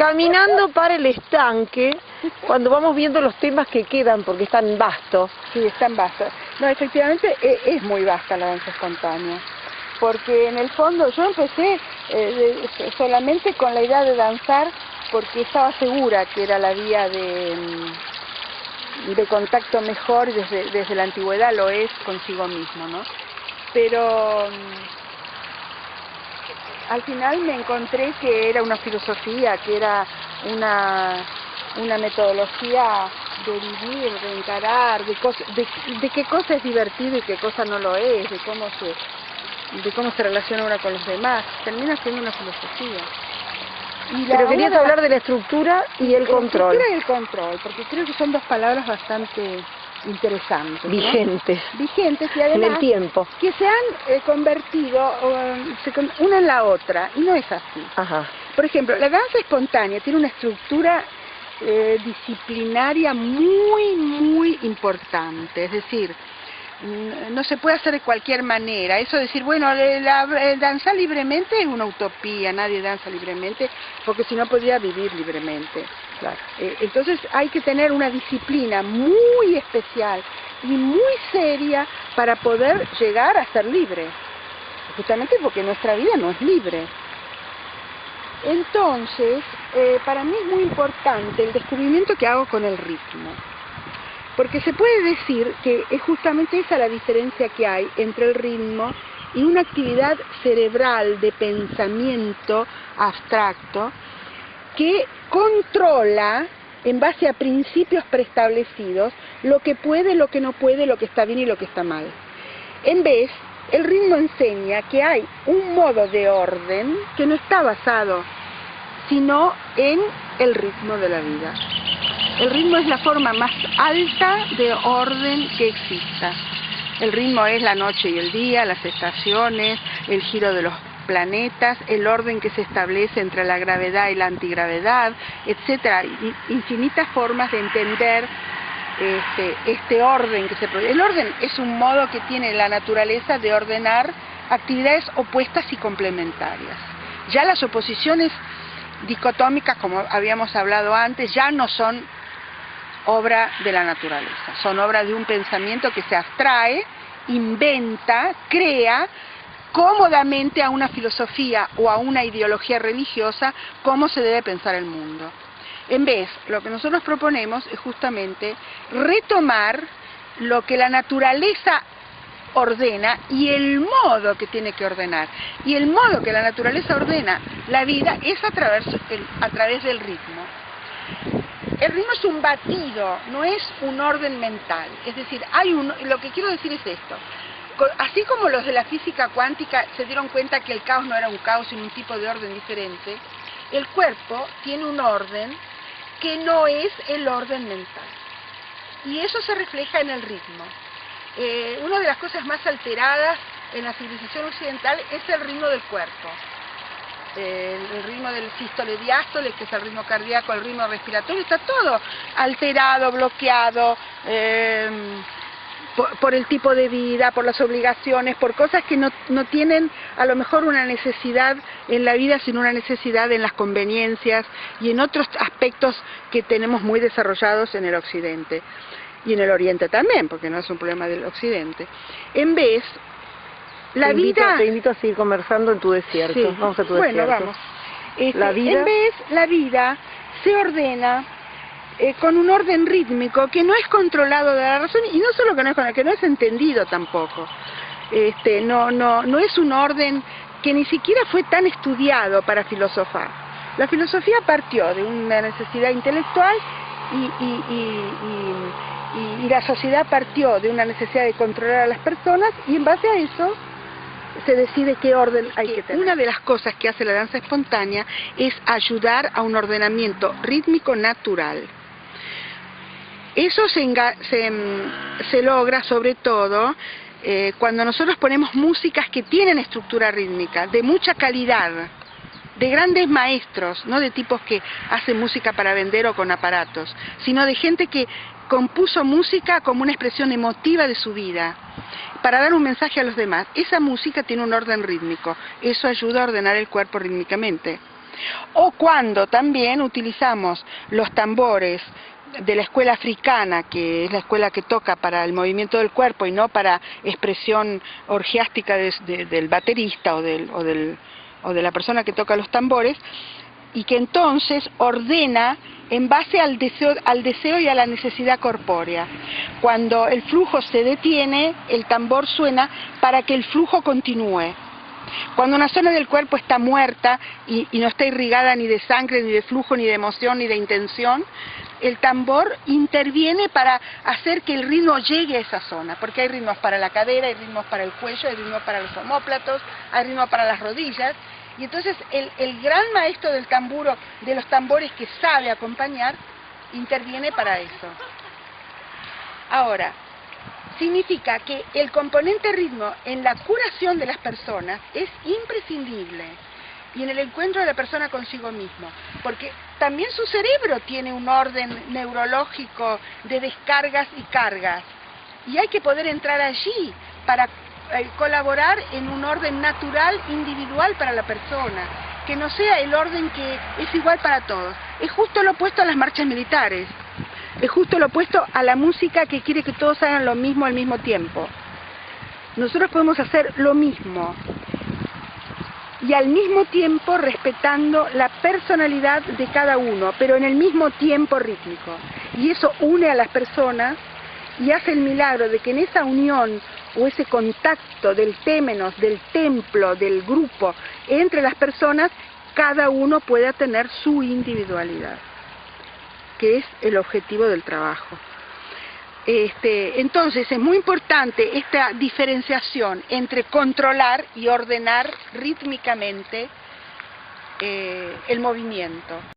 caminando para el estanque cuando vamos viendo los temas que quedan, porque están vastos. Sí, están vastos. No, efectivamente es muy vasta la danza espontánea, porque en el fondo yo empecé solamente con la idea de danzar porque estaba segura que era la vía de contacto mejor, desde la antigüedad lo es consigo mismo, ¿no? Pero al final me encontré que era una filosofía, que era una metodología de vivir, de encarar, de qué cosa es divertido y qué cosa no lo es, de cómo se relaciona uno con los demás. Termina siendo una filosofía. Pero querías hablar de la estructura y el control. La estructura y el control, porque creo que son dos palabras bastante interesantes, ¿no? Vigentes y además en el tiempo, que se han convertido una en la otra, y no es así. Ajá. Por ejemplo, la danza espontánea tiene una estructura disciplinaria muy importante, es decir, no se puede hacer de cualquier manera. Eso de decir, bueno, danzar libremente es una utopía, nadie danza libremente, porque si no podría vivir libremente. Claro. Entonces hay que tener una disciplina muy especial y muy seria para poder llegar a ser libre, justamente porque nuestra vida no es libre. Entonces, para mí es muy importante el descubrimiento que hago con el ritmo. Porque se puede decir que es justamente esa la diferencia que hay entre el ritmo y una actividad cerebral de pensamiento abstracto que controla, en base a principios preestablecidos, lo que puede, lo que no puede, lo que está bien y lo que está mal. En vez, el ritmo enseña que hay un modo de orden que no está basado sino en el ritmo de la vida. El ritmo es la forma más alta de orden que exista. El ritmo es la noche y el día, las estaciones, el giro de los planetas, el orden que se establece entre la gravedad y la antigravedad, etcétera. Infinitas formas de entender este orden que se produce. El orden es un modo que tiene la naturaleza de ordenar actividades opuestas y complementarias. Ya las oposiciones dicotómicas, como habíamos hablado antes, ya no son obra de la naturaleza, son obra de un pensamiento que se abstrae, inventa, crea cómodamente a una filosofía o a una ideología religiosa cómo se debe pensar el mundo. En vez, lo que nosotros proponemos es justamente retomar lo que la naturaleza ordena y el modo que tiene que ordenar. Y el modo que la naturaleza ordena la vida es a través del ritmo. El ritmo es un batido, no es un orden mental. Es decir, lo que quiero decir es esto. Así como los de la física cuántica se dieron cuenta que el caos no era un caos, sino un tipo de orden diferente, el cuerpo tiene un orden que no es el orden mental. Y eso se refleja en el ritmo. Una de las cosas más alteradas en la civilización occidental es el ritmo del cuerpo. El ritmo del sístole diástole, que es el ritmo cardíaco, el ritmo respiratorio, está todo alterado, bloqueado, por el tipo de vida, por las obligaciones, por cosas que no tienen a lo mejor una necesidad en la vida, sino una necesidad en las conveniencias y en otros aspectos que tenemos muy desarrollados en el Occidente. Y en el Oriente también, porque no es un problema del Occidente. En vez, te invito a seguir conversando en tu desierto. Sí. Vamos a tu desierto. Bueno, vamos. En vez, la vida se ordena con un orden rítmico que no es controlado de la razón, y no solo que no es controlado, que no es entendido tampoco. No es un orden que ni siquiera fue tan estudiado para filosofar. La filosofía partió de una necesidad intelectual y la sociedad partió de una necesidad de controlar a las personas, y en base a eso se decide qué orden hay que tener. Una de las cosas que hace la danza espontánea es ayudar a un ordenamiento rítmico natural. Eso se logra sobre todo cuando nosotros ponemos músicas que tienen estructura rítmica, de mucha calidad, de grandes maestros, no de tipos que hacen música para vender o con aparatos, sino de gente que compuso música como una expresión emotiva de su vida, para dar un mensaje a los demás. Esa música tiene un orden rítmico, eso ayuda a ordenar el cuerpo rítmicamente. O cuando también utilizamos los tambores de la escuela africana, que es la escuela que toca para el movimiento del cuerpo y no para expresión orgiástica del baterista o de la persona que toca los tambores, y que entonces ordena en base al deseo y a la necesidad corpórea. Cuando el flujo se detiene, el tambor suena para que el flujo continúe. Cuando una zona del cuerpo está muerta y no está irrigada ni de sangre, ni de flujo, ni de emoción, ni de intención, el tambor interviene para hacer que el ritmo llegue a esa zona, porque hay ritmos para la cadera, hay ritmos para el cuello, hay ritmos para los omóplatos, hay ritmos para las rodillas, y entonces el gran maestro del tamburo, de los tambores que sabe acompañar, interviene para eso. Ahora, significa que el componente ritmo en la curación de las personas es imprescindible y en el encuentro de la persona consigo mismo, porque también su cerebro tiene un orden neurológico de descargas y cargas y hay que poder entrar allí para colaborar en un orden natural, individual para la persona, que no sea el orden que es igual para todos. Es justo lo opuesto a las marchas militares. Es justo lo opuesto a la música que quiere que todos hagan lo mismo al mismo tiempo. Nosotros podemos hacer lo mismo y al mismo tiempo respetando la personalidad de cada uno, pero en el mismo tiempo rítmico. Y eso une a las personas y hace el milagro de que en esa unión o ese contacto del témenos, del templo, del grupo, entre las personas, cada uno pueda tener su individualidad, que es el objetivo del trabajo. Entonces es muy importante esta diferenciación entre controlar y ordenar rítmicamente el movimiento.